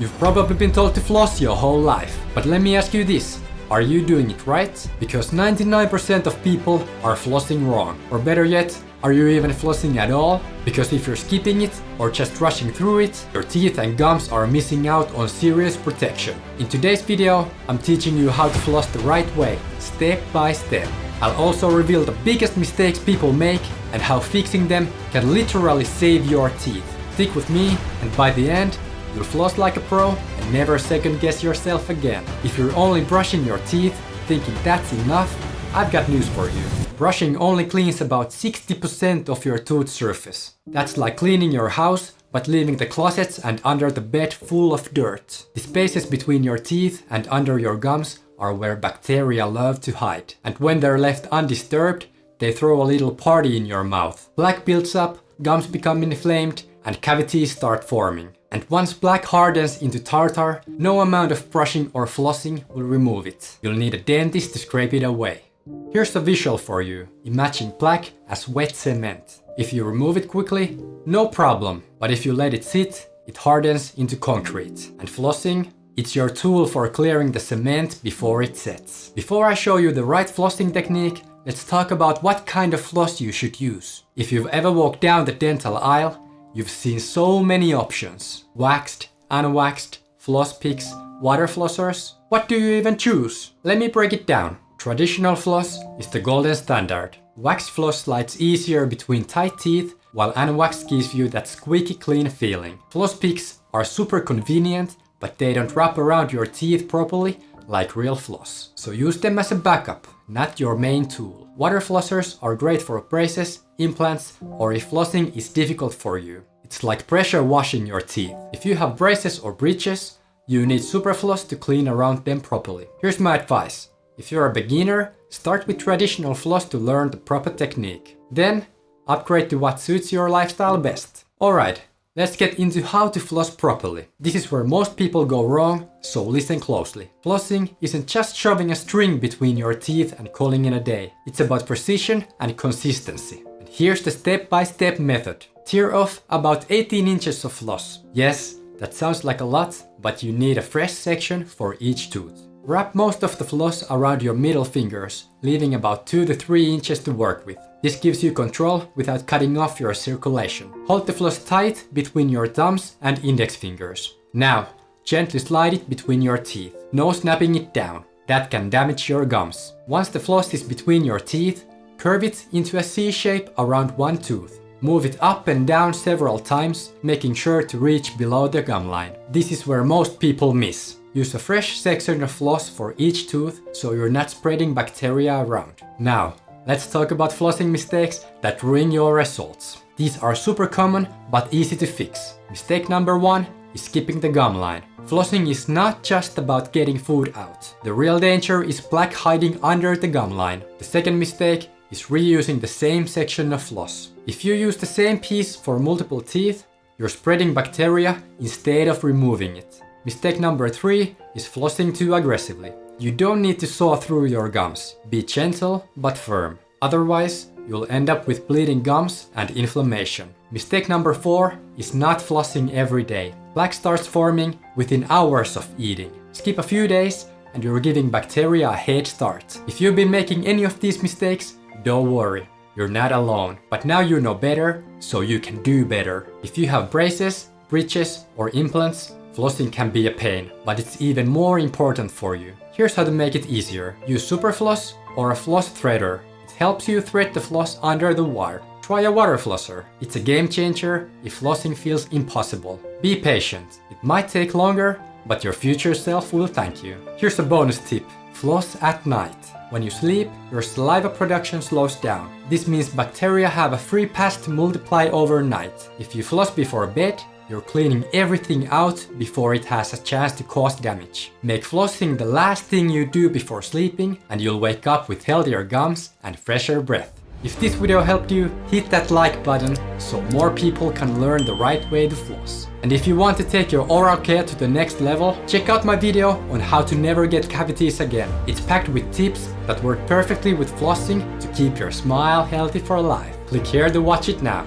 You've probably been told to floss your whole life, but let me ask you this. Are you doing it right? Because 99% of people are flossing wrong. Or better yet, are you even flossing at all? Because if you're skipping it or just rushing through it, your teeth and gums are missing out on serious protection. In today's video, I'm teaching you how to floss the right way, step by step. I'll also reveal the biggest mistakes people make and how fixing them can literally save your teeth. Stick with me, and by the end, you'll floss like a pro and never second guess yourself again. If you're only brushing your teeth, thinking that's enough, I've got news for you. Brushing only cleans about 60% of your tooth surface. That's like cleaning your house, but leaving the closets and under the bed full of dirt. The spaces between your teeth and under your gums are where bacteria love to hide. And when they're left undisturbed, they throw a little party in your mouth. Plaque builds up, gums become inflamed, and cavities start forming. And once plaque hardens into tartar, no amount of brushing or flossing will remove it. You'll need a dentist to scrape it away. Here's a visual for you. Imagine plaque as wet cement. If you remove it quickly, no problem. But if you let it sit, it hardens into concrete. And flossing? It's your tool for clearing the cement before it sets. Before I show you the right flossing technique, let's talk about what kind of floss you should use. If you've ever walked down the dental aisle, you've seen so many options. Waxed, unwaxed, floss picks, water flossers. What do you even choose? Let me break it down. Traditional floss is the golden standard. Waxed floss slides easier between tight teeth, while unwaxed gives you that squeaky clean feeling. Floss picks are super convenient, but they don't wrap around your teeth properly like real floss. So use them as a backup, not your main tool. Water flossers are great for braces, implants, or if flossing is difficult for you. It's like pressure washing your teeth. If you have braces or bridges, you need super floss to clean around them properly. Here's my advice. If you're a beginner, start with traditional floss to learn the proper technique. Then, upgrade to what suits your lifestyle best. Alright, let's get into how to floss properly. This is where most people go wrong, so listen closely. Flossing isn't just shoving a string between your teeth and calling it a day. It's about precision and consistency. And here's the step-by-step method. Tear off about 18 inches of floss. Yes, that sounds like a lot, but you need a fresh section for each tooth. Wrap most of the floss around your middle fingers, leaving about 2 to 3 inches to work with. This gives you control without cutting off your circulation. Hold the floss tight between your thumbs and index fingers. Now, gently slide it between your teeth. No snapping it down. That can damage your gums. Once the floss is between your teeth, curve it into a C shape around one tooth. Move it up and down several times, making sure to reach below the gum line. This is where most people miss. Use a fresh section of floss for each tooth so you're not spreading bacteria around. Now, let's talk about flossing mistakes that ruin your results. These are super common but easy to fix. Mistake number 1 is skipping the gum line. Flossing is not just about getting food out. The real danger is plaque hiding under the gum line. The second mistake is reusing the same section of floss. If you use the same piece for multiple teeth, you're spreading bacteria instead of removing it. Mistake number 3 is flossing too aggressively. You don't need to saw through your gums. Be gentle but firm. Otherwise, you'll end up with bleeding gums and inflammation. Mistake number 4 is not flossing every day. Plaque starts forming within hours of eating. Skip a few days and you're giving bacteria a head start. If you've been making any of these mistakes, don't worry. You're not alone. But now you know better, so you can do better. If you have braces, bridges, or implants, flossing can be a pain, but it's even more important for you. Here's how to make it easier. Use super floss or a floss threader. It helps you thread the floss under the wire. Try a water flosser. It's a game changer if flossing feels impossible. Be patient. It might take longer, but your future self will thank you. Here's a bonus tip. Floss at night. When you sleep, your saliva production slows down. This means bacteria have a free pass to multiply overnight. If you floss before bed, you're cleaning everything out before it has a chance to cause damage. Make flossing the last thing you do before sleeping and you'll wake up with healthier gums and fresher breath. If this video helped you, hit that like button so more people can learn the right way to floss. And if you want to take your oral care to the next level, check out my video on how to never get cavities again. It's packed with tips that work perfectly with flossing to keep your smile healthy for life. Click here to watch it now.